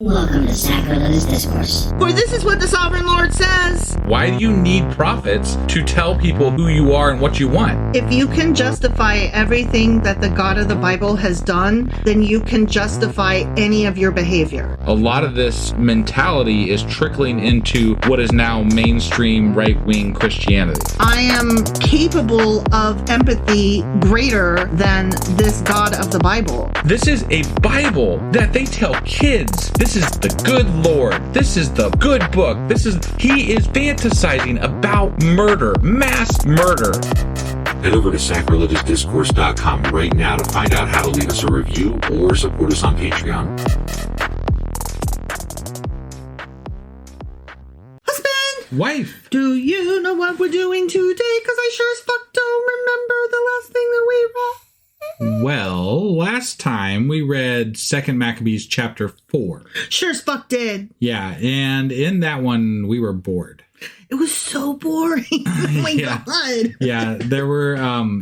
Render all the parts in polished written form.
Welcome to Sacrilegious Discourse. For this is what the Sovereign Lord says. Why do you need prophets to tell people who you are and what you want? If you can justify everything that the God of the Bible has done, then you can justify any of your behavior. A lot of this mentality is trickling into what is now mainstream right-wing Christianity. I am capable of empathy greater than this God of the Bible. This is a Bible that they tell kids. This is the good Lord. This is the good book. He is fantasizing about murder, mass murder. Head over to sacrilegiousdiscourse.com right now to find out how to leave us a review or support us on Patreon. Husband! Wife! Do you know what we're doing today? Because I sure as fuck don't remember the last thing that we read. Well, last time we read 2 Maccabees chapter 4. Sure as fuck did. Yeah, and in that one we were bored. It was so boring. Oh my God. Yeah, there were,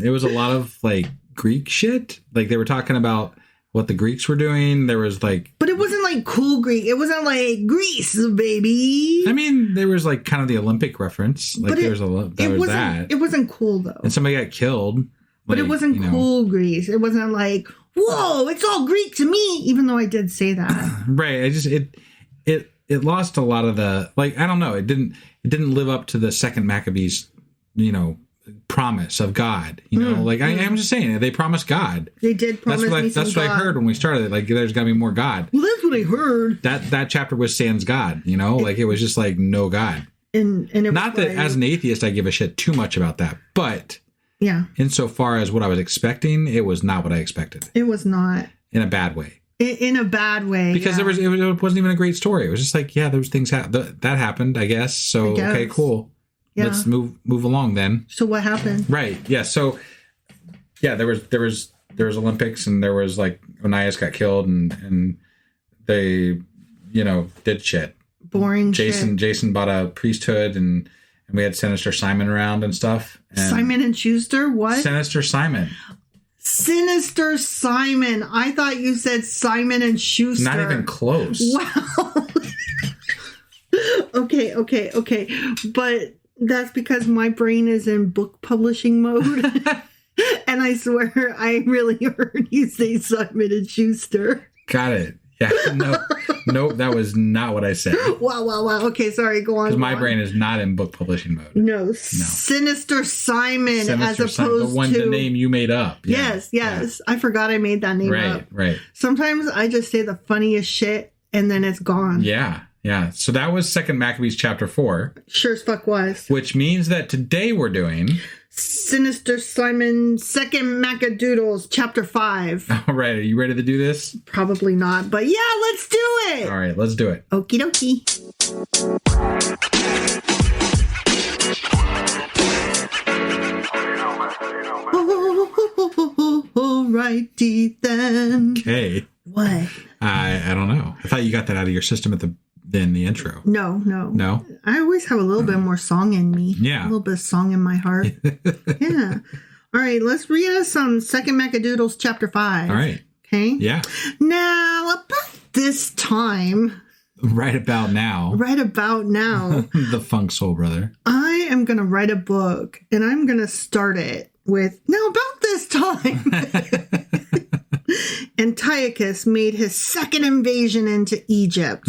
it was a lot of like Greek shit. Like they were talking about what the Greeks were doing. There was like... But it wasn't like cool Greek. It wasn't like Greece, baby. I mean, there was like kind of the Olympic reference. Like but there was that. It wasn't cool though. And somebody got killed. But it wasn't cool Greece. It wasn't like, whoa, it's all Greek to me, even though I did say that. Right. It lost a lot of the, like, I don't know. It didn't live up to the 2 Maccabees, promise of God. I'm just saying, they promised God. They did promise That's what I heard when we started. Like, there's got to be more God. Well, that's what I heard. That chapter was sans God, like it was just like no God. And it not was that as an atheist I give a shit too much about that, but yeah, insofar as what I was expecting, it was not what I expected. It was not. In a bad way. In a bad way. Because it wasn't even a great story. It was just like, yeah, those things that happened, I guess. So, okay, cool. Yeah. Let's move along then. So what happened? Right. Yeah. So, yeah, there was Olympics and there was like Onias got killed and they, did shit. Boring Jason bought a priesthood and we had Sinister Simon around and stuff. And Simon and Schuster? What? Sinister Simon. Sinister Simon. I thought you said Simon and Schuster. Not even close. Wow. Okay. But that's because my brain is in book publishing mode. And I swear I really heard you say Simon and Schuster. Got it. Yeah, no, that was not what I said. Wow. Okay, sorry, go on. Because my brain is not in book publishing mode. No. Sinister Simon, Sinister as opposed the name you made up. Yeah. Yes. I forgot I made that name up. Right. Sometimes I just say the funniest shit and then it's gone. Yeah. So that was 2 Maccabees chapter 4. Sure as fuck was. Which means that today we're doing... Sinister Simon, 2 Maccadoodles, chapter 5. All right, are you ready to do this? Probably not, but yeah, let's do it. All right, let's do it. Okie dokie. Alrighty then. Okay. What? I don't know. I thought you got that out of your system in the intro. No. I always have a little bit more song in me. Yeah. A little bit of song in my heart. Yeah. All right, let's read us some 2 Maccadoodles chapter 5. All right. Okay? Yeah. Now, about this time. Right about now. The Funk Soul Brother. I am going to write a book, and I'm going to start it with, now about this time. Antiochus made his second invasion into Egypt.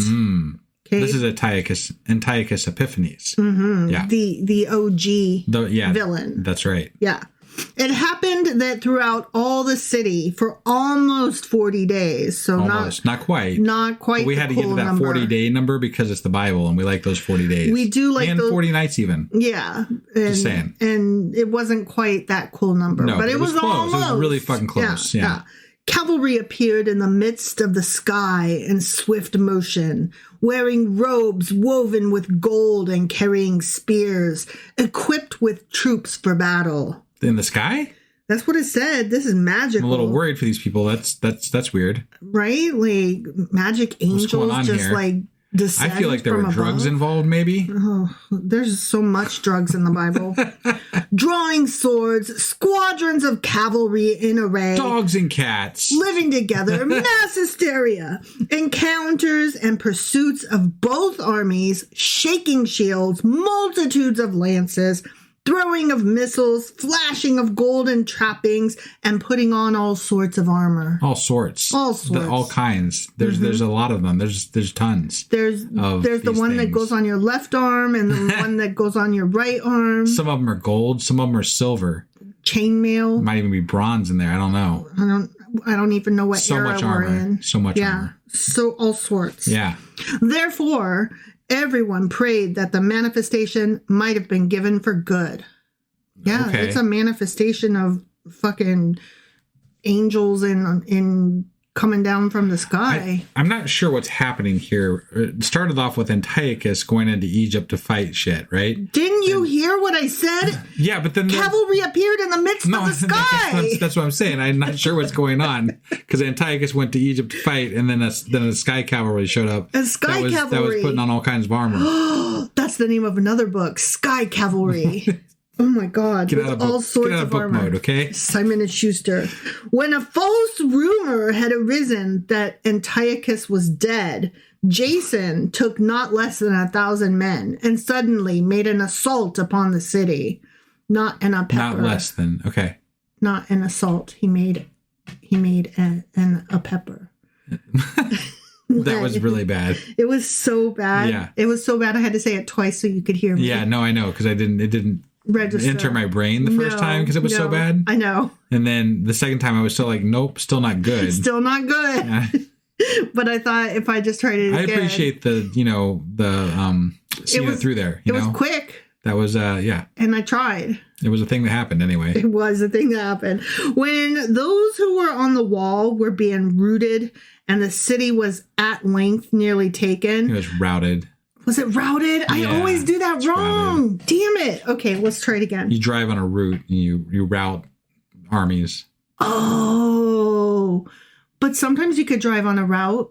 Okay. This is Antiochus Epiphanes. Mm-hmm. Yeah. The OG villain. That's right. Yeah. It happened that throughout all the city for almost 40 days. So not quite. Not quite. We had to get to that 40-day number because it's the Bible and we like those 40 days. We do like and 40 nights even. Yeah. Just saying. And it wasn't quite that cool number. No, but it was close. almost. It was really fucking close. Yeah. Cavalry appeared in the midst of the sky in swift motion, wearing robes woven with gold and carrying spears, equipped with troops for battle. In the sky? That's what it said. This is magical. I'm a little worried for these people. That's weird. Right? Like magic angels just here? like descend I feel like there from were drugs above. involved, maybe. Oh, there's so much drugs in the Bible. Drawing swords, squadrons of cavalry in array. Dogs and cats. Living together, mass hysteria, encounters and pursuits of both armies, shaking shields, multitudes of lances, throwing of missiles, flashing of golden trappings, and putting on all sorts of armor. All sorts. All sorts. All kinds. There's a lot of them. There's tons. There's the one that goes on your left arm and the one that goes on your right arm. Some of them are gold. Some of them are silver. Chainmail. Might even be bronze in there. I don't know. I don't even know what So era much we're armor. in. So much Yeah. armor. So all sorts. Yeah. Therefore, everyone prayed that the manifestation might have been given for good. Yeah, Okay. it's a manifestation of fucking angels in coming down from the sky. I'm not sure what's happening here. It started off with Antiochus going into Egypt to fight shit, right? Didn't you hear what I said? Yeah, but then Cavalry appeared in the midst of the sky. That's what I'm saying. I'm not sure what's going on because Antiochus went to Egypt to fight, and then a sky cavalry showed up. A sky that cavalry. was putting on all kinds of armor. That's the name of another book, Sky Cavalry. Oh my God! Get With out of all book, sorts get out of of book armor. mode, okay? Simon and Schuster. When a false rumor had arisen that Antiochus was dead, Jason took not less than 1,000 men and suddenly made an assault upon the city. Not an pepper. Not less than Not an assault. He made a pepper. That was really bad. It was so bad. Yeah. It was so bad I had to say it twice so you could hear me. Yeah, no, I know because it didn't Register. enter my brain the first time because it was so bad. I know. And then the second time I was still like, nope, still not good. Still not good. Yeah. But I thought if I just tried it I again. appreciate the seeing it through there. It was quick. That was And I tried. it was a thing that happened anyway. It was a thing that happened. When those who were on the wall were being routed and the city was at length nearly It taken. was routed. Was it routed? I Yeah, always do that it's wrong. Damn it. Okay, let's try it again. You drive on a route and you route armies. Oh, but sometimes you could drive on a route.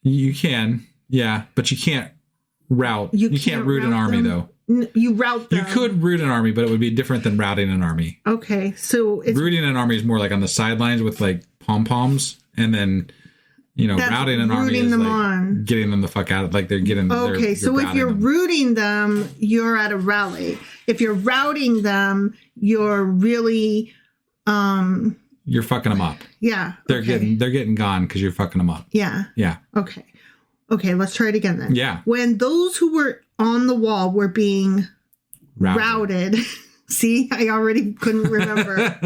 You can, yeah, but you can't route. You can't route an route army them. though. You route them. You could route an army, but it would be different than routing an army. Okay, so it's Routing an army is more like on the sidelines with like pom poms, and then That's routing an army rooting is them like on. getting them the fuck out. Like they're getting. okay. So if routing you're them. rooting them, you're at a rally. If you're routing them, you're really, you're fucking them up. yeah. They're okay. getting gone because you're fucking them up. Yeah. Yeah. Okay. Okay. Let's try it again then. Yeah. When those who were on the wall were being routed. See, I already couldn't remember.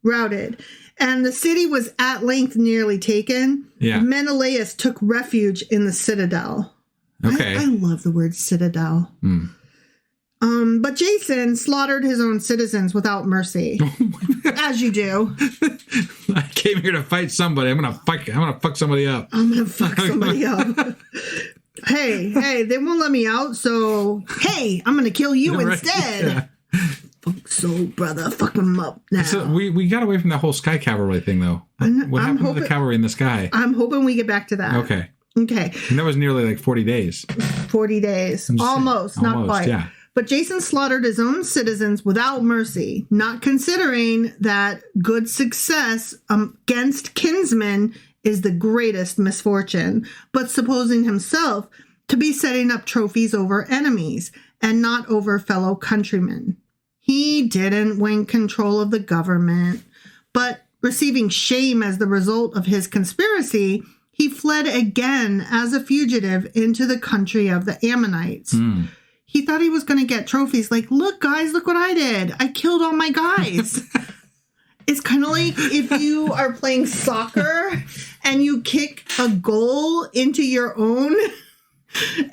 routed. And the city was at length nearly taken. Yeah. Menelaus took refuge in the citadel. Okay. I love the word citadel. But Jason slaughtered his own citizens without mercy, as you do. I came here to fight somebody. I'm gonna fuck somebody up. I'm gonna fuck somebody up. Hey, they won't let me out, so hey, I'm gonna kill you Right, instead. yeah. Fuck so, brother, fuck him up now. So we got away from that whole sky cavalry thing though. What happened to the cavalry in the sky? I'm hoping we get back to that. Okay. Okay. And that was nearly like 40 days. 40 days. Almost, not quite. Yeah. But Jason slaughtered his own citizens without mercy, not considering that good success against kinsmen is the greatest misfortune, but supposing himself to be setting up trophies over enemies and not over fellow countrymen. He didn't win control of the government, but receiving shame as the result of his conspiracy, he fled again as a fugitive into the country of the Ammonites. He thought he was going to get trophies like, look, guys, look what I did. I killed all my guys. It's kind of like if you are playing soccer and you kick a goal into your own,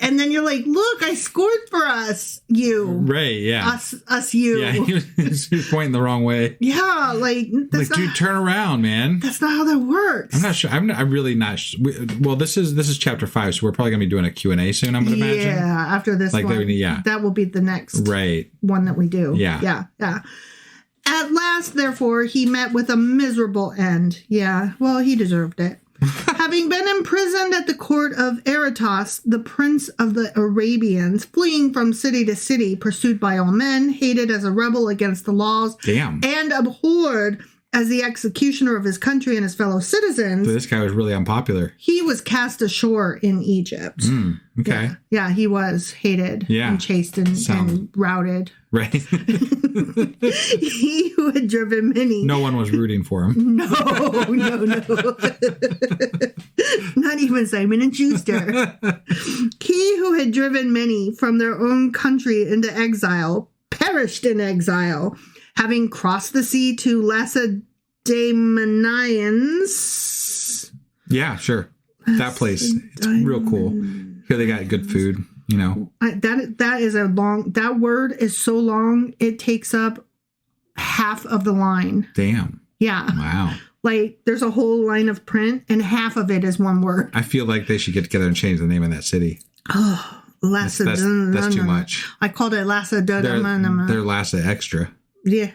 and then you're like, look, I scored for us, you. Right, yeah. Us, you. Yeah, he was pointing the wrong way. Yeah, like, that's Like, dude, turn around, man. That's not how that works. I'm not sure. I'm really not sure. Well, this is chapter 5, so we're probably going to be doing a Q&A soon, I'm going to imagine. Yeah, after this Like, one. yeah. That will be the next Right. one that we do. Yeah. Yeah. At last, therefore, he met with a miserable end. Yeah, well, he deserved it. Having been imprisoned at the court of Aretas, the prince of the Arabians, fleeing from city to city, pursued by all men, hated as a rebel against the laws, Damn. and abhorred as the executioner of his country and his fellow citizens. So this guy was really unpopular. He was cast ashore in Egypt. Okay. Yeah, he was hated and chased and routed. Right. He who had driven many. No one was rooting for him. No. Not even Simon and Schuster. He who had driven many from their own country into exile perished in exile, having crossed the sea to Lacedaemonians. Yeah, sure. That place. It's real cool. Here they got good food, you know. That is a long, that word is so long, it takes up half of the line. Damn. Yeah. Wow. Like, there's a whole line of print, and half of it is one word. I feel like they should get together and change the name of that city. Oh, That's too much. I called it Lacedaemonians. They're Lassa Extra. Yeah.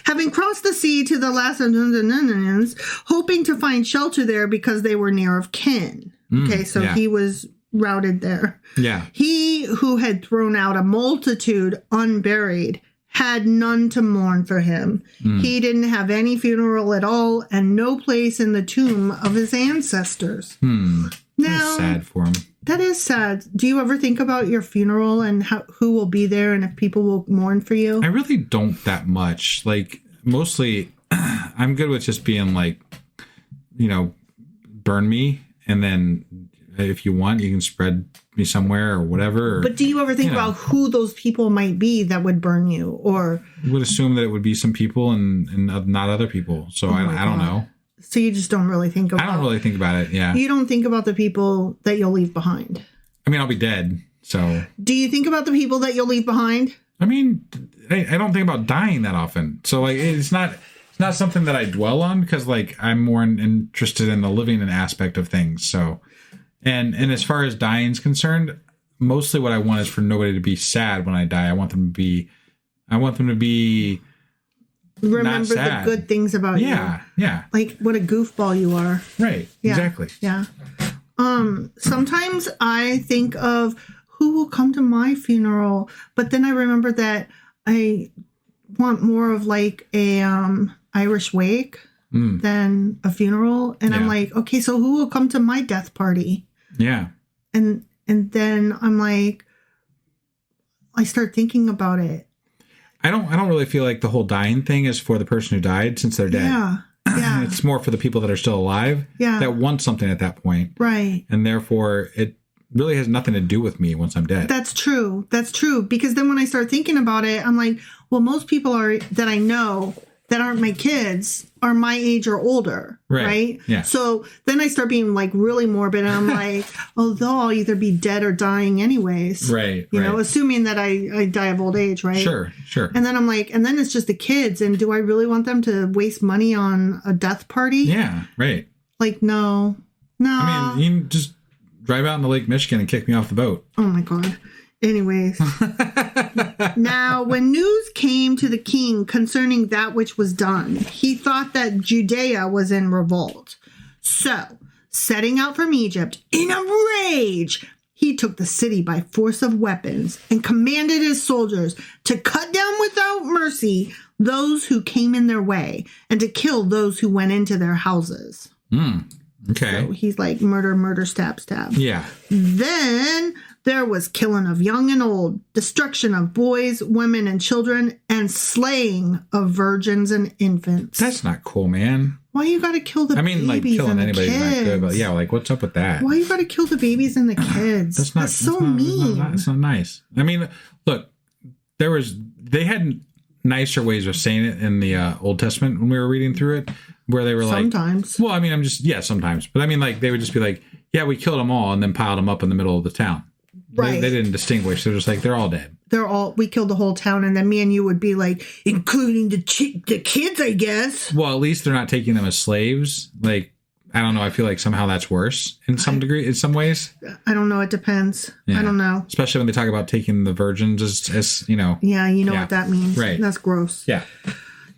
Having crossed the sea to the Lacedaemonians, hoping to find shelter there because they were near of kin. Okay, so he was routed there. Yeah. He who had thrown out a multitude unburied had none to mourn for him. He didn't have any funeral at all and no place in the tomb of his ancestors. Now, That's sad for him. That is sad. Do you ever think about your funeral and who will be there and if people will mourn for you? I really don't that much. Like, mostly, I'm good with just being like, you know, burn me, and then if you want, you can spread me somewhere or whatever. But do you ever think about who those people might be that would burn you? Or would assume that it would be some people and not other people. So I don't know. So you just don't really think about it? I don't really think about it, yeah. You don't think about the people that you'll leave behind? I mean, I'll be dead, so... Do you think about the people that you'll leave behind? I mean, I don't think about dying that often. So, like, it's not something that I dwell on because, like, I'm more interested in the living aspect of things, so... And as far as dying is concerned, mostly what I want is for nobody to be sad when I die. I want them to be remember the good things about you. Yeah. Like what a goofball you are. Right. Yeah, exactly. Yeah. Sometimes I think of who will come to my funeral, but then I remember that I want more of like a Irish wake than a funeral, and I'm like, okay, so who will come to my death party? Yeah. And then I'm like, I start thinking about it. I don't really feel like the whole dying thing is for the person who died since they're dead. Yeah. It's more for the people that are still alive that want something at that point. Right. And therefore it really has nothing to do with me once I'm dead. That's true. Because then when I start thinking about it, I'm like, well, most people that I know that aren't my kids are my age or older. Right? Yeah. So then I start being like really morbid, and I'm like, oh, they'll all either be dead or dying anyways. Right. You know, assuming that I die of old age, right? Sure. And then I'm like, and then it's just the kids, and do I really want them to waste money on a death party? Yeah, right. Like, no. I mean, you can just drive out into Lake Michigan and kick me off the boat. Oh my God. Anyways. Now, when news came to the king concerning that which was done, he thought that Judea was in revolt. So, setting out from Egypt in a rage, he took the city by force of weapons and commanded his soldiers to cut down without mercy those who came in their way and to kill those who went into their houses. Okay. So he's like murder, stab. Yeah. Then there was killing of young and old, destruction of boys, women, and children, and slaying of virgins and infants. That's not cool, man. Why you gotta kill the babies like killing and the anybody's kids? not good, but yeah, like what's up with that? Why you gotta kill the babies and the kids? That's so mean. That's not nice. I mean, look, they had nicer ways of saying it in the Old Testament when we were reading through it, where they were sometimes. Well, I mean, sometimes, but I mean, like they would just be like, yeah, we killed them all and then piled them up in the middle of the town. Right. They didn't distinguish. They're just like, they're all dead. We killed the whole town, and then me and you would be like, including the kids, I guess. Well, at least they're not taking them as slaves. Like, I don't know. I feel like somehow that's worse in some degree, in some ways. I don't know. It depends. Yeah. I don't know. Especially when they talk about taking the virgins as you know. Yeah, you know what that means. Right. That's gross. Yeah.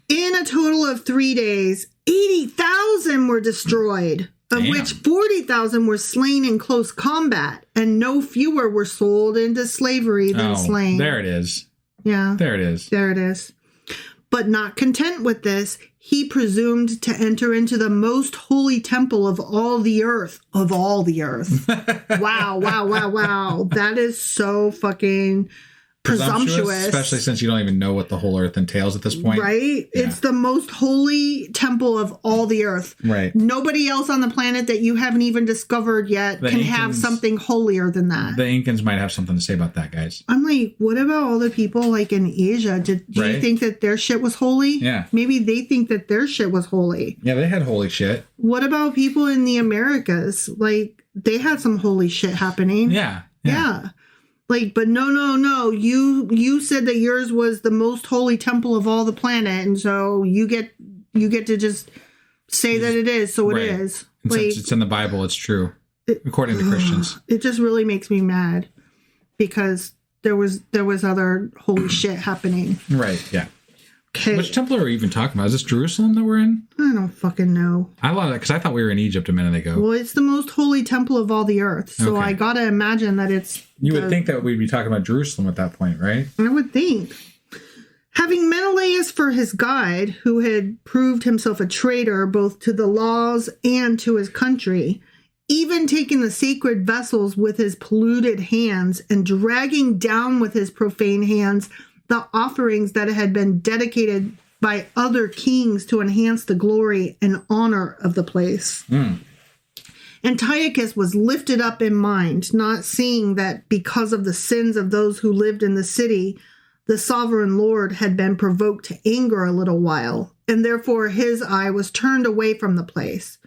In a total of 3 days, 80,000 were destroyed of Damn. which 40,000 were slain in close combat, and no fewer were sold into slavery than slain. There it is. Yeah. There it is. There it is. But not content with this, he presumed to enter into the most holy temple of all the earth. Of all the earth. Wow, wow, wow, wow. That is so fucking presumptuous. Especially since you don't even know what the whole earth entails at this point. Right? Yeah. It's the most holy temple of all the earth. Right. Nobody else on the planet that you haven't even discovered yet can have something holier than that. The Incans might have something to say about that, guys. I'm like, what about all the people like in Asia? Do you think that their shit was holy? Yeah. Maybe they think that their shit was holy. Yeah, they had holy shit. What about people in the Americas? Like, they had some holy shit happening. Yeah. Like, but no. You said that yours was the most holy temple of all the planet, and so you get to just say that it is. So it is. And like, since it's in the Bible, it's true, according to Christians. It just really makes me mad because there was other holy shit happening. Right. Yeah. Okay. Which temple are we even talking about? Is this Jerusalem that we're in? I don't fucking know. I love that because I thought we were in Egypt a minute ago. Well, it's the most holy temple of all the earth, so Okay. I gotta imagine that it's. You would think that we'd be talking about Jerusalem at that point, right? I would think. Having Menelaus for his guide, who had proved himself a traitor both to the laws and to his country, even taking the sacred vessels with his polluted hands and dragging down with his profane hands the offerings that had been dedicated by other kings to enhance the glory and honor of the place. Antiochus was lifted up in mind, not seeing that because of the sins of those who lived in the city, the sovereign Lord had been provoked to anger a little while, and therefore his eye was turned away from the place.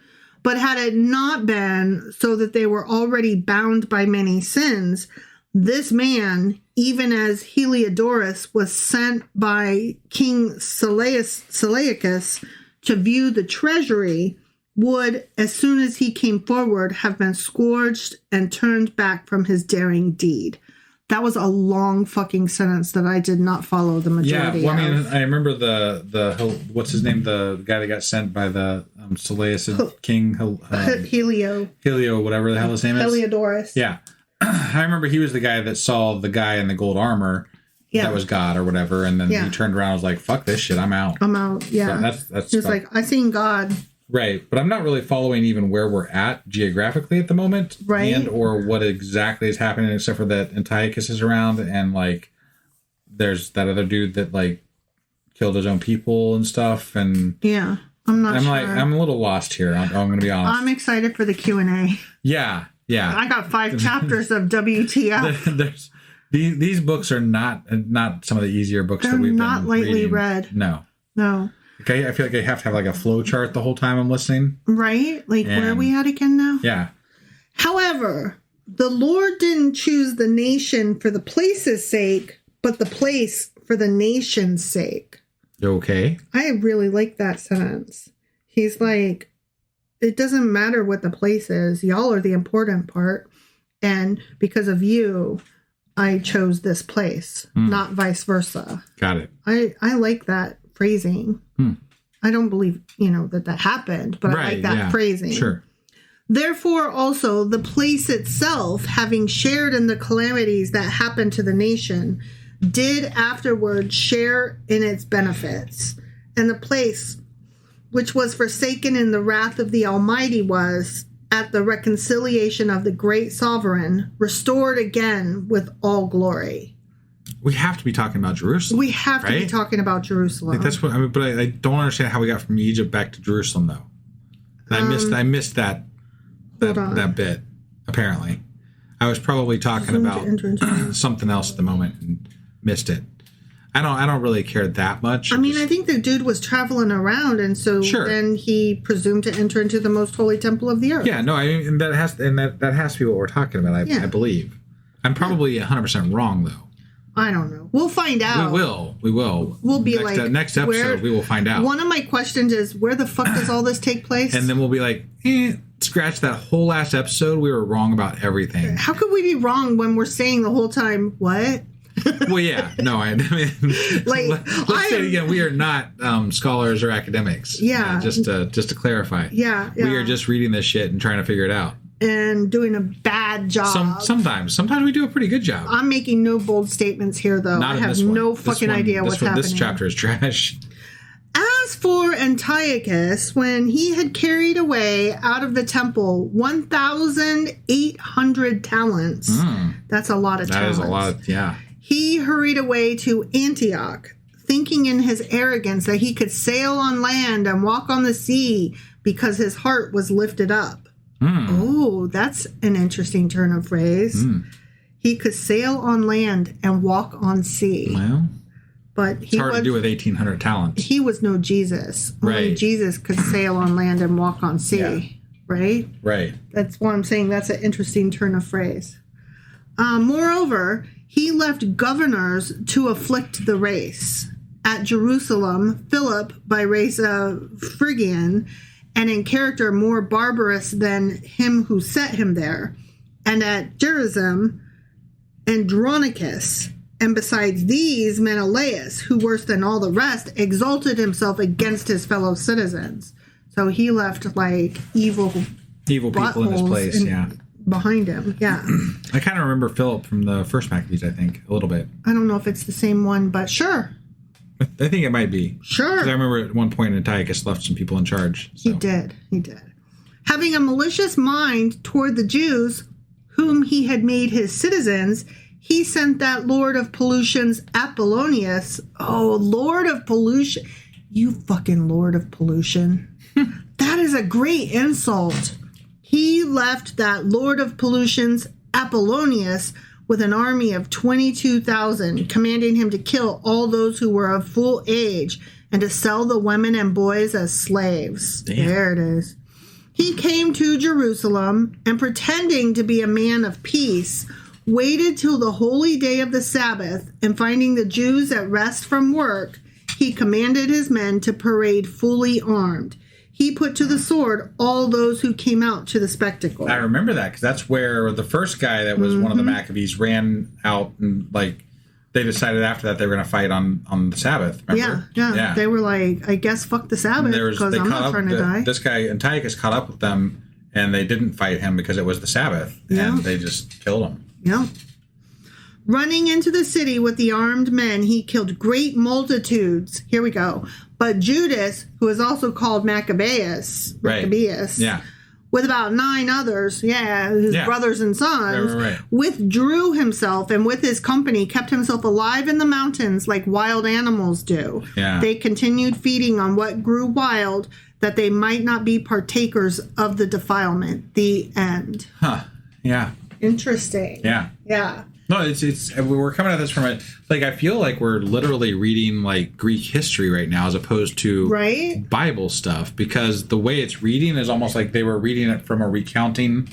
But had it not been so that they were already bound by many sins, this man, even as Heliodorus was sent by King Seleucus to view the treasury, would, as soon as he came forward, have been scourged and turned back from his daring deed. That was a long fucking sentence that I did not follow the majority I mean, of. I remember the what's his name, the guy that got sent by the Seleucus king, Helio, whatever the hell his name is. Heliodorus. Yeah. I remember he was the guy that saw the guy in the gold armor that was God or whatever, and then he turned around and was like, fuck this shit, I'm out. Yeah. So that's he was like, I seen God. Right, but I'm not really following even where we're at geographically at the moment, right? And or what exactly is happening, except for that Antiochus is around, and like there's that other dude that like killed his own people and stuff, and I'm not sure. I'm a little lost here. I'm going to be honest. I'm excited for the Q&A. Yeah. I got 5 chapters of WTF. These books are not some of the easier books that we've not been lightly reading. read. No. Okay, I feel like I have to have like a flow chart the whole time I'm listening. Right? Like, where are we at again now? Yeah. However, the Lord didn't choose the nation for the place's sake, but the place for the nation's sake. Okay. I really like that sentence. He's like, it doesn't matter what the place is. Y'all are the important part. And because of you, I chose this place, not vice versa. Got it. I like that phrasing. I don't believe, that happened, but I like that phrasing. Sure. Therefore, also, the place itself, having shared in the calamities that happened to the nation, did afterward share in its benefits. And the place which was forsaken in the wrath of the Almighty was, at the reconciliation of the great sovereign, restored again with all glory. We have to be talking about Jerusalem. We have to be talking about Jerusalem. Like that's what I mean, but I don't understand how we got from Egypt back to Jerusalem though. I missed that bit. Apparently, I was probably talking about something else at the moment and missed it. I don't really care that much. I mean, I think the dude was traveling around, and so then he presumed to enter into the most holy temple of the earth. Yeah, no, I mean that has to be what we're talking about. I believe. I'm probably 100% wrong though. I don't know. We'll find out. We will. We'll be next episode. We will find out. One of my questions is, where the fuck does all this take place? And then we'll be like, scratch that whole last episode. We were wrong about everything. How could we be wrong when we're saying the whole time, what? Well, yeah. No, I mean, Like, let's say again, we are not scholars or academics. Yeah. Just to clarify. Yeah. We are just reading this shit and trying to figure it out. And doing a bad job. Sometimes we do a pretty good job. I'm making no bold statements here, though. Not I in have this one. no This fucking one- idea this what's one- happening. This chapter is trash. As for Antiochus, when he had carried away out of the temple 1,800 talents, that's a lot of That talents. is a lot. Yeah. He hurried away to Antioch, thinking in his arrogance that he could sail on land and walk on the sea because his heart was lifted up. Oh, that's an interesting turn of phrase. He could sail on land and walk on sea. Well, But it's hard to do with 1,800 talents. he was no Jesus. Only Right. Jesus could sail on land and walk on sea. Yeah. Right? Right. That's what I'm saying. That's an interesting turn of phrase. Moreover, he left governors to afflict the race. At Jerusalem, Philip, by race of Phrygian, and in character more barbarous than him who set him there. And at Gerizim, Andronicus. And besides these, Menelaus, who worse than all the rest, exalted himself against his fellow citizens. So he left like evil People in his place. Yeah. behind him. Yeah. I kind of remember Philip from the first Maccabees, I think, a little bit. I don't know if it's the same one, but sure. I think it might be. Sure. 'Cause I remember at one point Antiochus left some people in charge. So. He did. Having a malicious mind toward the Jews, whom he had made his citizens, he sent that Lord of Pollution's Apollonius. Oh, Lord of Pollution. You fucking Lord of Pollution. That is a great insult. He left that Lord of Pollution's Apollonius with an army of 22,000, commanding him to kill all those who were of full age and to sell the women and boys as slaves. Damn. There it is. He came to Jerusalem and, pretending to be a man of peace, waited till the holy day of the Sabbath, and finding the Jews at rest from work, he commanded his men to parade fully armed. He put to the sword all those who came out to the spectacle. I remember that because that's where the first guy that was one of the Maccabees ran out and like they decided after that they were going to fight on the Sabbath. Remember? Yeah. They were like, I guess fuck the Sabbath because I'm not trying to die. This guy Antiochus caught up with them and they didn't fight him because it was the Sabbath and they just killed him. Yeah. Running into the city with the armed men, he killed great multitudes. Here we go. But Judas, who is also called Maccabees, Yeah. with about 9 others, his brothers and sons, Right. withdrew himself and with his company kept himself alive in the mountains like wild animals do. Yeah. They continued feeding on what grew wild, that they might not be partakers of the defilement. The end. Huh. Yeah. Interesting. Yeah. Yeah. No, it's we're coming at this from a like I feel like we're literally reading like Greek history right now as opposed to Right? Bible stuff because the way it's reading is almost like they were reading it from a recounting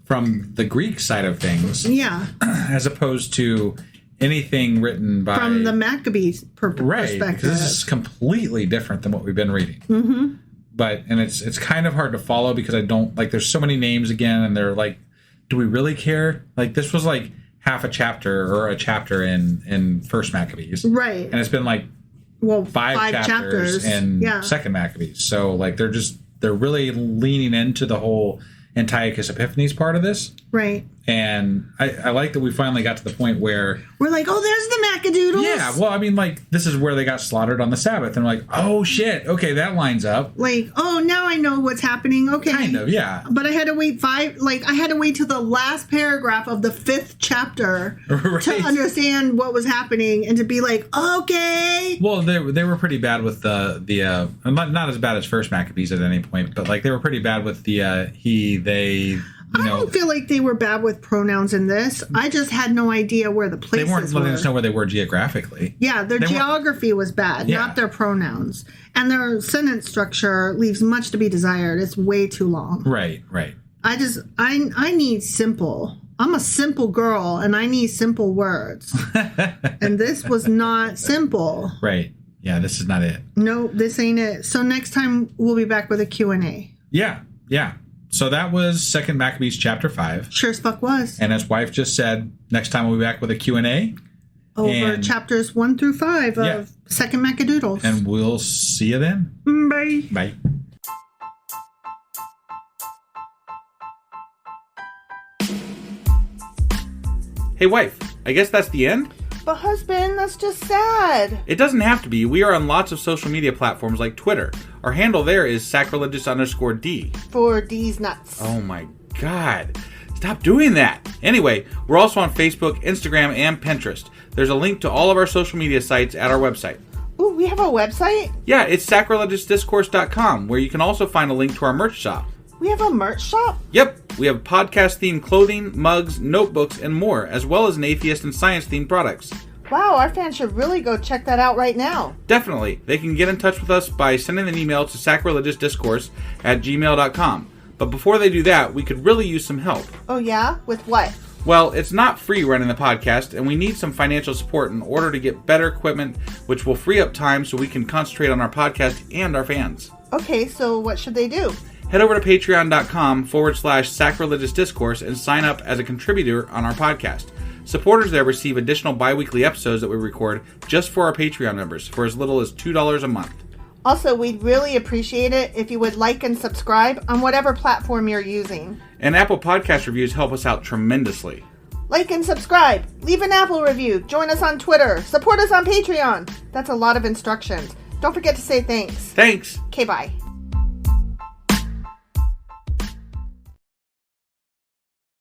from the Greek side of things Yeah. as opposed to anything written by From the Maccabees right perspective. because this is completely different than what we've been reading. Mm-hmm. But and it's kind of hard to follow because I don't like there's so many names again and they're like, do we really care? Like this was like half a chapter or a chapter in First Maccabees, Right. and it's been like five chapters in Second Maccabees. So like they're really leaning into the whole Antiochus Epiphanes part of this. Right. And I like that we finally got to the point where we're like, oh, there's the Maccadoodles. yeah, well, I mean, like this is where they got slaughtered on the Sabbath, and we're like, oh shit, okay, that lines up. Like, oh, now I know what's happening. Okay, Kind of, yeah. But I had to wait I had to wait till the last paragraph of the 5th chapter Right. to understand what was happening and to be like, okay. Well, they were pretty bad with the not as bad as First Maccabees at any point, but like they were pretty bad with the he they. I don't feel like they were bad with pronouns in this. I just had no idea where the They places weren't letting were. us know where they were geographically. Yeah, their geography was bad, Yeah. not their pronouns. And their sentence structure leaves much to be desired. It's way too long. Right. I need simple. I'm a simple girl and I need simple words. And this was not simple. Right. Yeah, this is not it. No, this ain't it. So next time we'll be back with a Q&A. Yeah. So that was Second Maccabees chapter 5. Sure as fuck was. And his wife just said, next time we'll be back with a Q&A. over And- chapters 1 through 5 of Yeah. Second Maccadoodles. And we'll see you then. Bye. Bye. Hey, wife, I guess that's the end? But husband, that's just sad. It doesn't have to be. We are on lots of social media platforms like Twitter. Our handle there is sacrilegious_D. For D's nuts. Oh my god. Stop doing that. Anyway, we're also on Facebook, Instagram, and Pinterest. There's a link to all of our social media sites at our website. Ooh, we have a website? Yeah, it's sacrilegiousdiscourse.com, where you can also find a link to our merch shop. We have a merch shop? Yep, we have podcast-themed clothing, mugs, notebooks, and more, as well as an atheist and science-themed products. Wow, our fans should really go check that out right now. Definitely. They can get in touch with us by sending an email to sacrilegiousdiscourse@gmail.com. But before they do that, we could really use some help. Oh yeah? With what? Well, it's not free running the podcast, and we need some financial support in order to get better equipment, which will free up time so we can concentrate on our podcast and our fans. Okay, so what should they do? Head over to patreon.com/sacrilegiousdiscourse and sign up as a contributor on our podcast. Supporters there receive additional bi-weekly episodes that we record just for our Patreon members for as little as $2 a month. Also, we'd really appreciate it if you would like and subscribe on whatever platform you're using. And Apple Podcast reviews help us out tremendously. Like and subscribe. Leave an Apple review. Join us on Twitter. Support us on Patreon. That's a lot of instructions. Don't forget to say thanks. Thanks! Okay, bye.